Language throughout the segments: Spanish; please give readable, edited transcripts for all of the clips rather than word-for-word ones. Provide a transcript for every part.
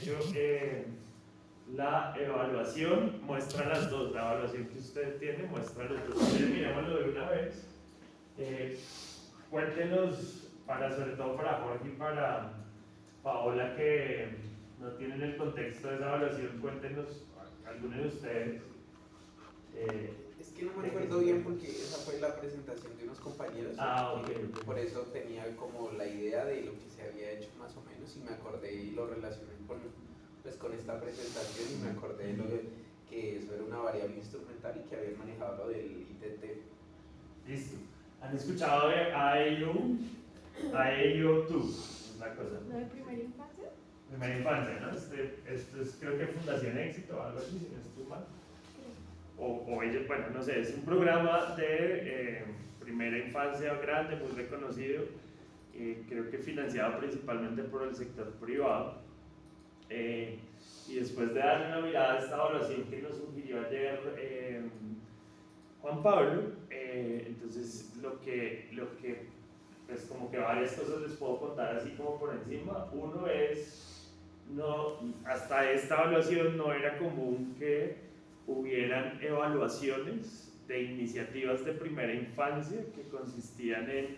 hecho, la evaluación muestra las dos. La evaluación que usted tiene muestra los dos. Entonces, mirémoslo de una vez. Cuéntenos, sobre todo para Jorge y para Paola, que no tienen el contexto de esa evaluación, cuéntenos, algunos de ustedes. Es que no me acuerdo bien porque esa fue la presentación de unos compañeros. Okay. Por eso tenía como la idea de lo que se había hecho más o menos y me acordé y lo relacioné con esta presentación y me acordé de lo que eso era una variable instrumental y que habían manejado lo del ITT. Listo. ¿Han escuchado de AAU? AAU2 es la cosa. ¿Lo de primera infancia? Primera infancia, ¿no? Esto es, creo que Fundación Éxito o algo así, si no estoy mal. O ellos, bueno, no sé, es un programa de primera infancia grande, muy reconocido, creo que financiado principalmente por el sector privado. Y después de darle una mirada a esta evaluación que nos sugirió ayer Juan Pablo, entonces lo que pues como que varias cosas les puedo contar así como por encima. Uno es, hasta esta evaluación no era común que hubieran evaluaciones de iniciativas de primera infancia que consistían en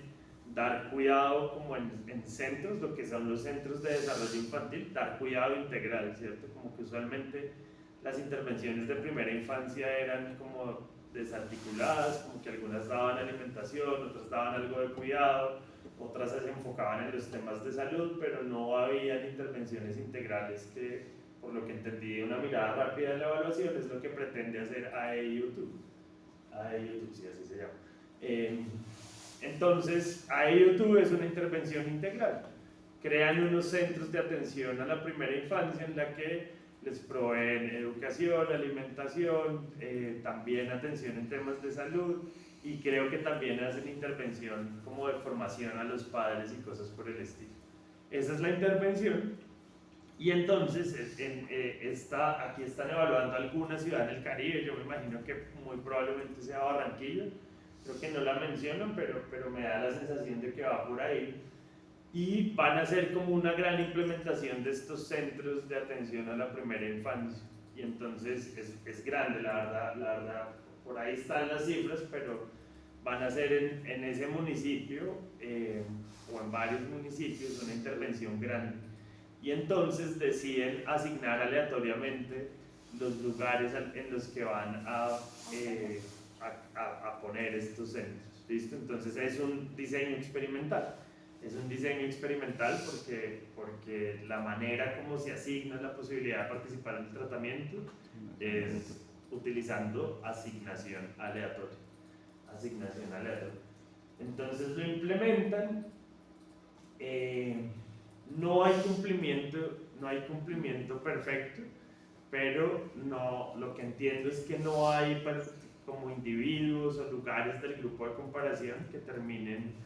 dar cuidado como en centros, lo que son los centros de desarrollo infantil, dar cuidado integral, ¿cierto? Como que usualmente las intervenciones de primera infancia eran como desarticuladas, como que algunas daban alimentación, otras daban algo de cuidado, otras se enfocaban en los temas de salud, pero no habían intervenciones integrales que, por lo que entendí de una mirada rápida de la evaluación, es lo que pretende hacer AEIU2. AEIU2, sí, así se llama. Entonces, AEIU2 es una intervención integral. Crean unos centros de atención a la primera infancia en la que les proveen educación, alimentación, también atención en temas de salud, y creo que también hacen intervención como de formación a los padres y cosas por el estilo. Esa es la intervención. Y entonces, aquí están evaluando alguna ciudad en el Caribe, yo me imagino que muy probablemente sea Barranquilla, creo que no la mencionan, pero me da la sensación de que va por ahí. Y van a hacer como una gran implementación de estos centros de atención a la primera infancia. Y entonces es grande, la verdad, por ahí están las cifras, pero van a hacer en ese municipio o en varios municipios una intervención grande. Y entonces deciden asignar aleatoriamente los lugares en los que van a poner estos centros. ¿Listo? Entonces es un diseño experimental. Es un diseño experimental porque la manera como se asigna la posibilidad de participar en el tratamiento es utilizando asignación aleatoria. Entonces lo implementan. No hay cumplimiento perfecto, pero lo que entiendo es que no hay como individuos o lugares del grupo de comparación que terminen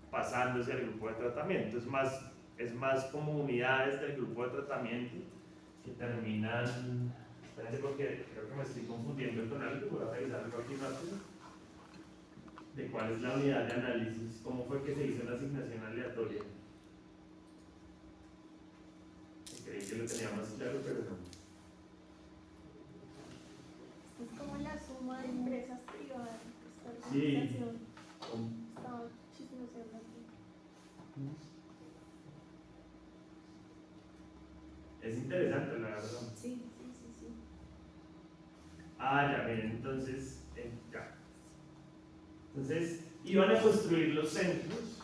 pasándose al grupo de tratamiento. Es más como unidades del grupo de tratamiento que terminan. Espérense porque creo que me estoy confundiendo con algo, voy a revisarlo aquí rápido. ¿De cuál es la unidad de análisis? ¿Cómo fue que se hizo la asignación aleatoria? Creí que lo tenía más claro, pero no. Es como la suma de empresas privadas. Esta Sí. organización estaba chismoseando aquí. Es interesante, la verdad. Sí. Ya, miren, entonces, Entonces, iban a construir los centros,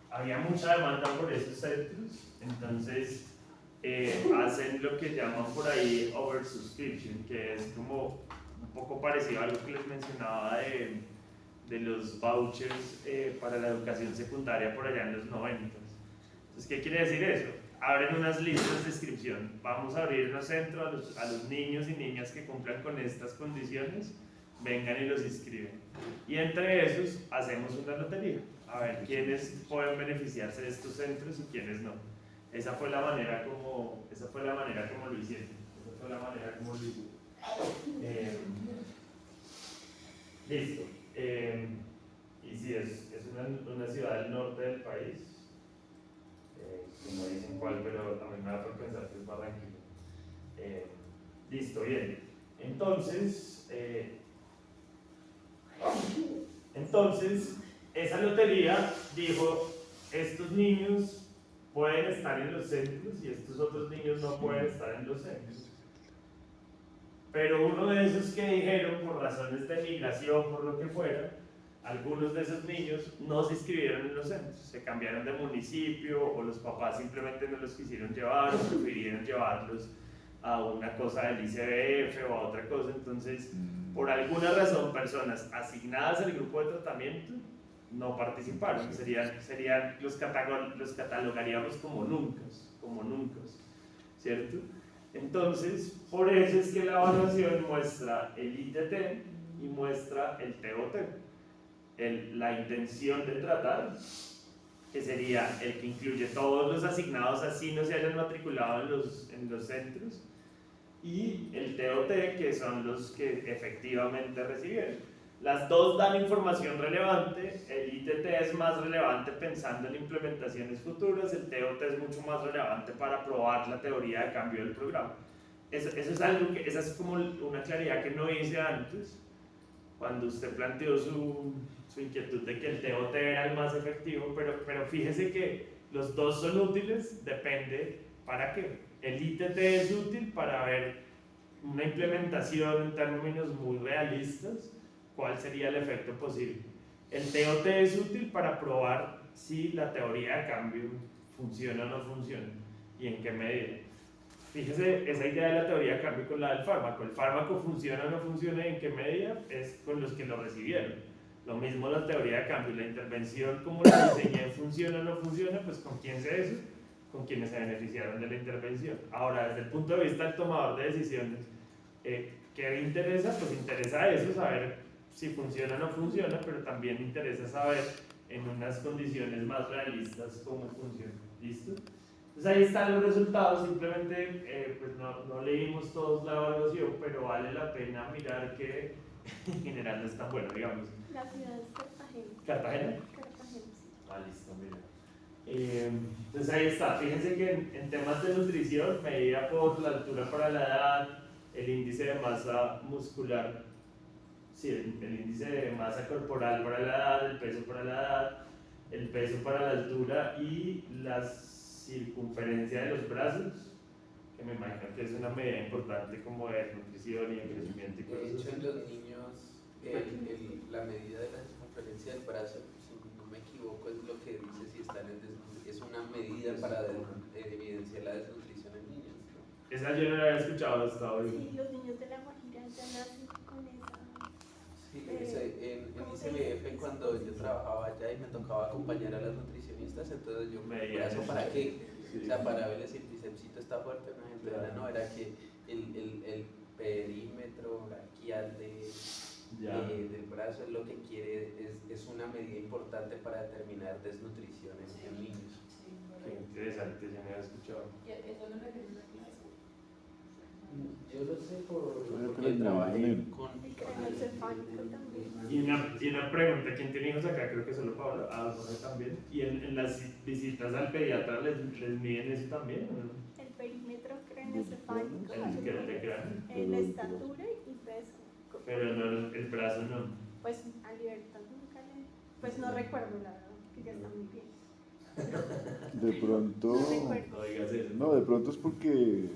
había mucha demanda por esos centros, entonces hacen lo que llaman por ahí oversubscription, que es como un poco parecido a lo que les mencionaba de los vouchers para la educación secundaria por allá en los 90. Entonces, ¿qué quiere decir eso? Abren unas listas de inscripción, vamos a abrir unos centros a los niños y niñas que cumplan con estas condiciones, vengan y los inscriben. Y entre esos hacemos una lotería, a ver quiénes pueden beneficiarse de estos centros y quiénes no. Esa fue la manera como lo hicieron. Listo. Y sí, es una ciudad del norte del país. No dicen cuál, pero a mí me da por pensar que es Barranquilla. Listo, bien. Entonces, esa lotería dijo, estos niños pueden estar en los centros y estos otros niños no pueden estar en los centros. Pero uno de esos que dijeron, por razones de migración, por lo que fuera, algunos de esos niños no se inscribieron en los centros, se cambiaron de municipio o los papás simplemente no los quisieron llevar o prefirieron llevarlos a una cosa del ICBF o a otra cosa. Entonces, por alguna razón, personas asignadas al grupo de tratamiento no participaron. Los catalogaríamos como nunca, ¿cierto? Entonces, por eso es que la evaluación muestra el ITT y muestra el TOT. La intención de tratar, que sería el que incluye todos los asignados así no se hayan matriculado en los centros, y el TOT, que son los que efectivamente recibieron. Las dos dan información relevante, el ITT es más relevante pensando en implementaciones futuras, el TOT es mucho más relevante para probar la teoría de cambio del programa. Eso es algo esa es como una claridad que no hice antes, cuando usted planteó su inquietud de que el TOT era el más efectivo, pero fíjese que los dos son útiles, depende para qué. El ITT es útil para ver una implementación en términos muy realistas, cuál sería el efecto posible. El TOT es útil para probar si la teoría de cambio funciona o no funciona y en qué medida. Fíjese, esa idea de la teoría de cambio con la del fármaco. El fármaco funciona o no funciona y en qué medida es con los que lo recibieron. Lo mismo la teoría de cambio, la intervención como la diseñé, funciona o no funciona, pues con quién se eso, con quienes se beneficiaron de la intervención. Ahora, desde el punto de vista del tomador de decisiones, ¿qué le interesa? Pues interesa eso, saber si funciona o no funciona, pero también interesa saber en unas condiciones más realistas cómo funciona. ¿Listo? Entonces ahí están los resultados, simplemente pues no leímos todos la evaluación, pero vale la pena mirar que en general no es tan bueno, digamos. La ciudad es Cartagena. ¿Cartagena? Cartagena, sí. Listo, mira. Entonces ahí está, fíjense que en temas de nutrición, medida por la altura para la edad, el índice de masa muscular, sí, el índice de masa corporal para la edad, el peso para la edad, el peso para la altura y la circunferencia de los brazos, que me imagino que es una medida importante como de nutrición y de crecimiento y cosas De hecho, así. en los niños, la medida de la circunferencia del brazo, si no me equivoco, es lo que dice si están en desnutrición. Es una medida para evidenciar la desnutrición en niños, ¿no? Esa yo no la había escuchado hasta hoy. Sí, los niños de La Guajira ya nacen con esa. Sí, en ICBF cuando yo trabajaba allá y me tocaba acompañar a las nutricionistas, entonces yo me brazo para qué, o sea, para ver si el tricepsito está fuerte, ¿no? Entonces no, era que el perímetro braquial del brazo es lo que quiere, es una medida importante para determinar desnutrición en niños. Qué interesante, ya me había escuchado. ¿Eso no le tiene una clase? Yo lo sé porque pero trabajé no. con El craneoencefálico también. Y una pregunta, ¿quién tiene hijos acá? Creo que solo Paola, Jorge también. ¿Y en las visitas al pediatra les miden eso también? ¿O no? El perímetro craneoencefálico, El que le crean. la estatura y peso. Pero no, el brazo no. Pues a Libertad nunca le. Pues no recuerdo, la verdad, que ya está muy bien. De pronto, No recuerdo. No digas eso. no, de pronto es porque,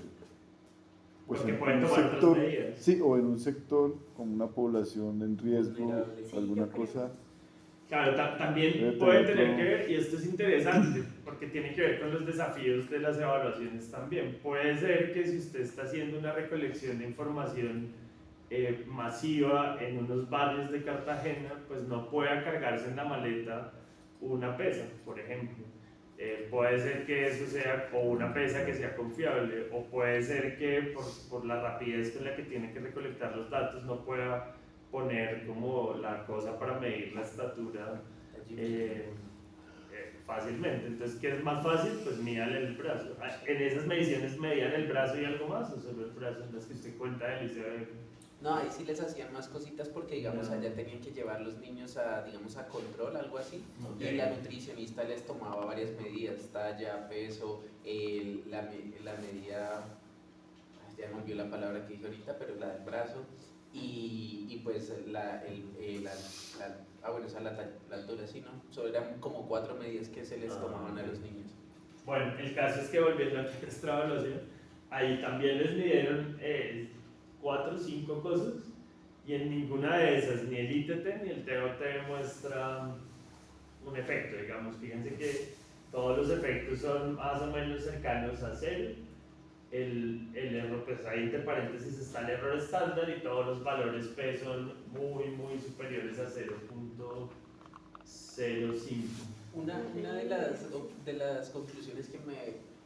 pues Porque en pueden un tomar otras sector, medidas. sí, o en un sector con una población en riesgo, Vulnerable. Sí, alguna yo creo. cosa. Claro, también Debe puede tener tener otro- que ver, y esto es interesante, porque tiene que ver con los desafíos de las evaluaciones también. Puede ser que si usted está haciendo una recolección de información masiva en unos barrios de Cartagena, pues no pueda cargarse en la maleta una pesa, por ejemplo. Puede ser que eso sea o una pesa que sea confiable, o puede ser que por la rapidez con la que tiene que recolectar los datos no pueda poner como la cosa para medir la estatura fácilmente. Entonces, ¿qué es más fácil? Pues mídale el brazo. En esas mediciones medían el brazo y algo más, o solo el brazo en las que usted cuenta del ICBF. No, ahí sí les hacían más cositas porque, digamos, Ya. allá tenían que llevar los niños a, digamos, a control, algo así. Ok. Y la nutricionista les tomaba varias medidas, talla, peso, la medida olvidó la palabra que dije ahorita, pero la del brazo, y pues bueno, esa la altura, sí, ¿no? Solo eran como 4 medidas que se les tomaban a los niños. Bueno, el caso es que volviendo a nuestra evaluación, ahí también les midieron 4 o 5 cosas y en ninguna de esas, ni el ITT ni el TOT muestra un efecto, digamos. Fíjense que todos los efectos son más o menos cercanos a cero. El error, pues ahí entre paréntesis está el error estándar y todos los valores P son muy superiores a 0.05. Una de las conclusiones que me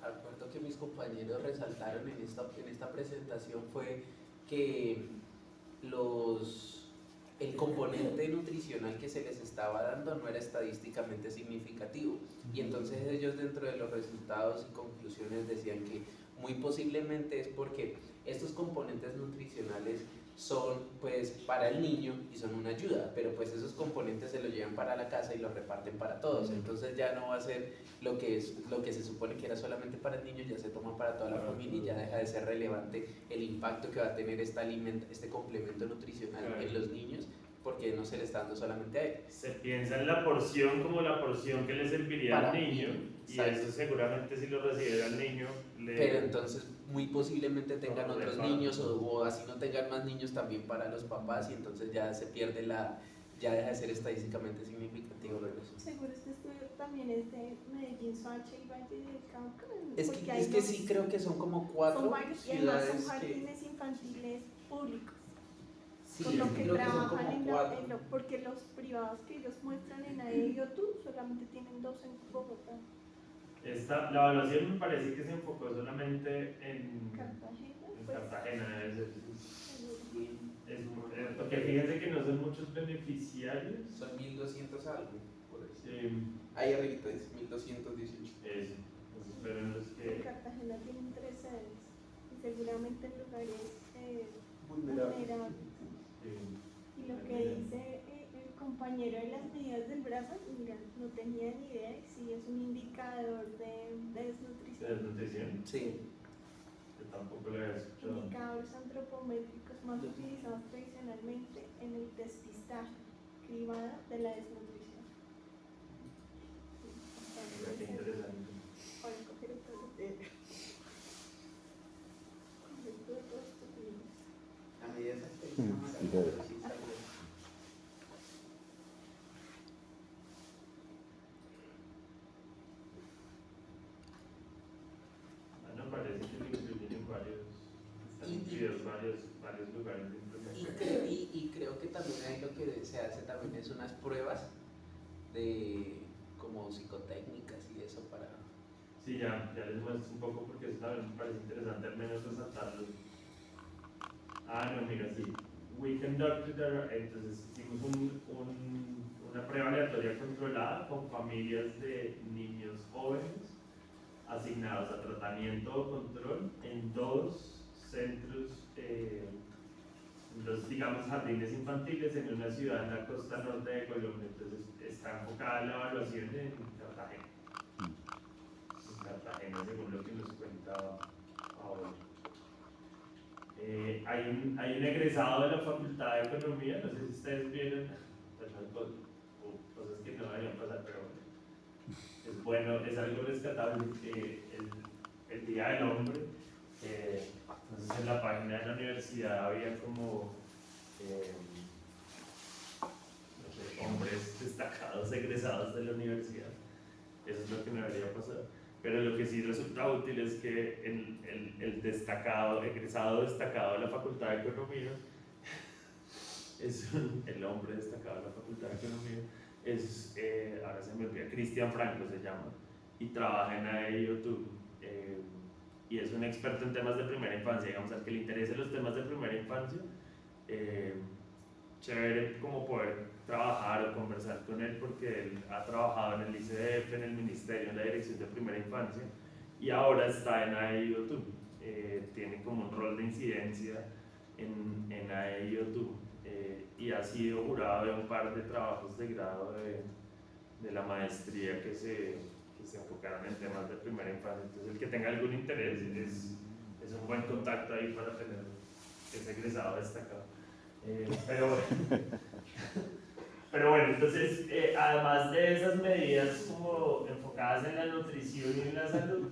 acuerdo que mis compañeros resaltaron en esta presentación fue que el componente nutricional que se les estaba dando no era estadísticamente significativo, y entonces ellos dentro de los resultados y conclusiones decían que muy posiblemente es porque estos componentes nutricionales son pues para el niño y son una ayuda, pero pues esos componentes se los llevan para la casa y los reparten para todos, entonces ya no va a ser lo que se supone que era solamente para el niño, ya se toma para toda la familia y ya deja de ser relevante el impacto que va a tener este complemento nutricional en los niños, porque no se le está dando solamente a él. Se piensa en la porción como la porción que le serviría Para al niño, y exacto. eso seguramente si lo recibe al niño Pero entonces muy posiblemente tengan No, otros niños o así no tengan más niños también para los papás, y entonces ya se pierde ya deja de ser estadísticamente significativo lo de eso. Seguro este estudio también es de Medellín, Soacha y Valle del Cauca. Es que sí creo que son como 4 son varios, y además ciudades son que... jardines infantiles públicos. Sí, Por lo que creo que son trabajan como 4. porque los privados que ellos muestran en AEIOTU solamente tienen 2 en Bogotá. la evaluación me parece que se enfocó solamente en Cartagena, en pues, Cartagena. seguro. Porque fíjense que no son muchos beneficiarios. Son 1200 algo, por eso. Sí, Ahí arriba es 1218. eso. Entonces, pero los En que Cartagena tienen 3 sedes y seguramente en lugares Vulnerable. vulnerables. Y lo que dice el compañero de las medidas del brazo, mira, no tenía ni idea de si es un indicador de desnutrición. desnutrición, Sí. que tampoco lo había escuchado. Indicadores antropométricos más utilizados tradicionalmente en el despistaje cribado de la desnutrición. Mira qué interesante. Ahora coger todo esto. A medida que Mira. Bueno, parece que lo incluyen en están incluidos varios lugares de implementación. Y creo que también ahí lo que se hace también es unas pruebas de como psicotécnicas y eso para... Sí, ya les muestro un poco porque eso también me parece interesante al menos resaltarlo. No, mira, sí. We conducted entonces hicimos una prueba aleatoria controlada con familias de niños jóvenes asignados a tratamiento o control en 2 centros, los digamos jardines infantiles en una ciudad en la costa norte de Colombia. Entonces está enfocada la evaluación en Cartagena. En Cartagena, según lo que nos cuenta ahora. Hay un egresado de la Facultad de Economía, no sé si ustedes vieron, cosas que no deberían pasar, pero es bueno, es algo rescatable. El Día del Hombre, entonces en la página de la universidad había como no sé, hombres destacados, egresados de la universidad. Eso es lo que no debería pasar. Pero lo que sí resulta útil es que el destacado, egresado destacado de la Facultad de Economía, el hombre destacado de la Facultad de Economía, ahora se me olvida, Cristian Franco se llama, y trabaja en AEIOTU, y es un experto en temas de primera infancia, digamos, al que le interesen los temas de primera infancia, chévere como poder trabajar o conversar con él, porque él ha trabajado en el ICDF, en el Ministerio, en la Dirección de Primera Infancia, y ahora está en AEIOTU. Tiene como un rol de incidencia en AEIOTU, y ha sido jurado de un par de trabajos de grado de la maestría que se enfocaron en temas de primera infancia. Entonces el que tenga algún interés es un buen contacto ahí para tener ese egresado destacado. Pero bueno. Pero bueno, entonces, además de esas medidas como enfocadas en la nutrición y en la salud,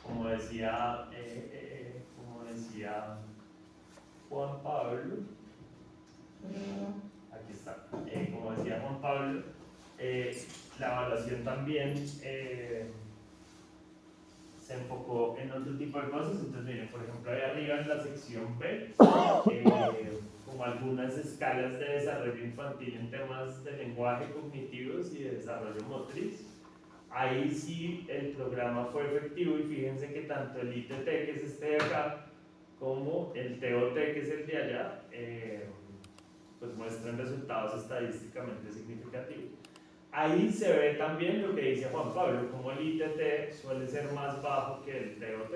como decía Juan Pablo, aquí está, como decía Juan Pablo, la evaluación también se enfocó en otro tipo de cosas. Entonces, miren, por ejemplo, ahí arriba en la sección B, como algunas escalas de desarrollo infantil en temas de lenguaje cognitivos y de desarrollo motriz. Ahí sí el programa fue efectivo y fíjense que tanto el ITT, que es este de acá, como el TOT, que es el de allá, pues muestran resultados estadísticamente significativos. Ahí se ve también lo que dice Juan Pablo, como el ITT suele ser más bajo que el TOT.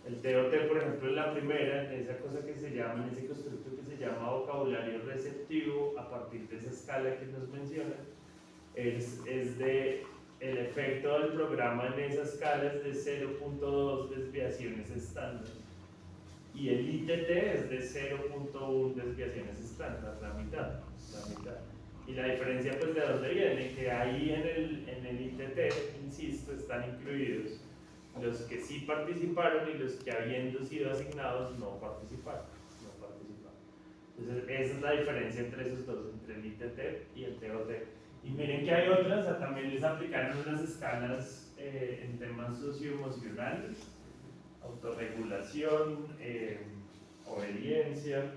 El TOT, por ejemplo, en la primera, en esa cosa que se llama, en ese constructo que se llama vocabulario receptivo, a partir de esa escala que nos menciona, es de el efecto del programa en esa escala es de 0.2 desviaciones estándar. Y el ITT es de 0.1 desviaciones estándar, la mitad. Y la diferencia, pues, ¿de dónde viene? Que ahí en el ITT, insisto, están incluidos los que sí participaron y los que, habiendo sido asignados, no participaron. Entonces, esa es la diferencia entre esos dos, entre el ITT y el TOT. Y miren que hay otras, o sea, también les aplicaron unas escalas en temas socioemocionales, autorregulación, obediencia,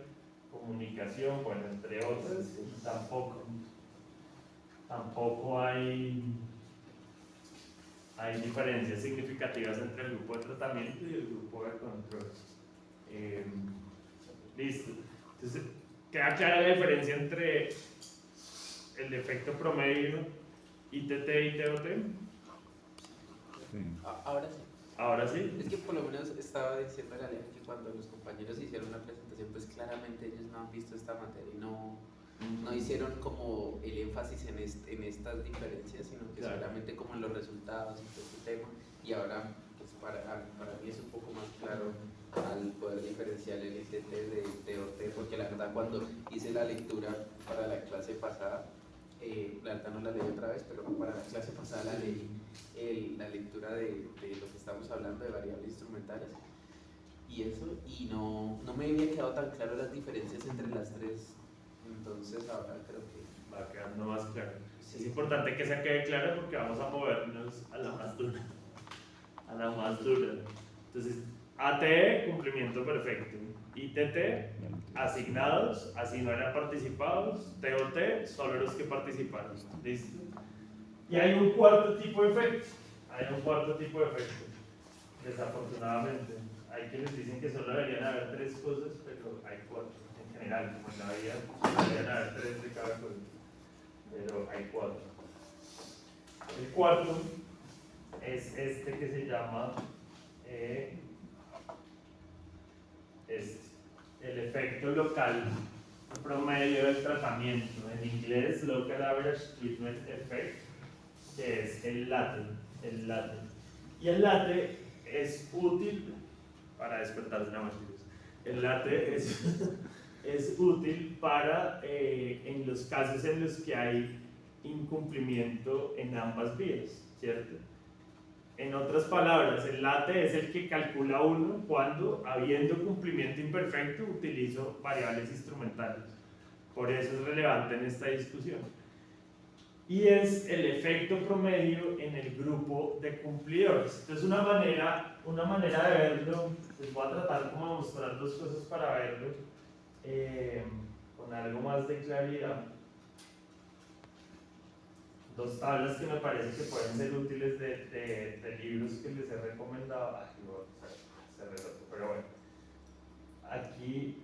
comunicación, bueno, entre otras. Tampoco hay diferencias significativas entre el grupo de tratamiento y el grupo de control. Listo. Entonces, queda clara la diferencia entre el efecto promedio ITT y TOT. Sí. Ahora sí. Ahora sí. Es que por lo menos estaba diciendo a Alea que cuando los compañeros hicieron la presentación, pues claramente ellos no han visto esta materia y no hicieron como el énfasis en estas diferencias, sino que Claro. solamente como en los resultados y todo este tema. Y ahora, pues para mí es un poco más claro al poder diferenciar el ITT del TOT, porque la verdad cuando hice la lectura para la clase pasada, la verdad no la leí otra vez, pero para la clase pasada la leí, la lectura de lo que estamos hablando de variables instrumentales y eso, y no me había quedado tan claro las diferencias entre las tres, entonces ahora creo que Va quedando más claro. sí. Es importante que se quede claro porque vamos a movernos a la más dura. Entonces, AT, cumplimiento perfecto. ITT, asignados, así no eran participados. TOT, solo los que participaron. ¿Listo? Y hay un cuarto tipo de efecto. Desafortunadamente. Hay quienes dicen que solo deberían haber tres cosas, pero hay cuatro. En general, como en la vida, deberían haber tres de cada cosa. Pero hay cuatro. El cuarto es este que se llama el efecto local promedio del tratamiento, en inglés Local Average Treatment Effect, que es el LATE. Y el LATE es útil para despertarse la matriz. El LATE es útil para en los casos en los que hay incumplimiento en ambas vías, ¿cierto? En otras palabras, el LATE es el que calcula uno cuando, habiendo cumplimiento imperfecto, utilizo variables instrumentales. Por eso es relevante en esta discusión. Y es el efecto promedio en el grupo de cumplidores. Entonces, una manera de verlo, les voy a tratar como de mostrar dos cosas para verlo con algo más de claridad. Dos tablas que me parece que pueden ser útiles de libros que les he recomendado. Pero bueno, aquí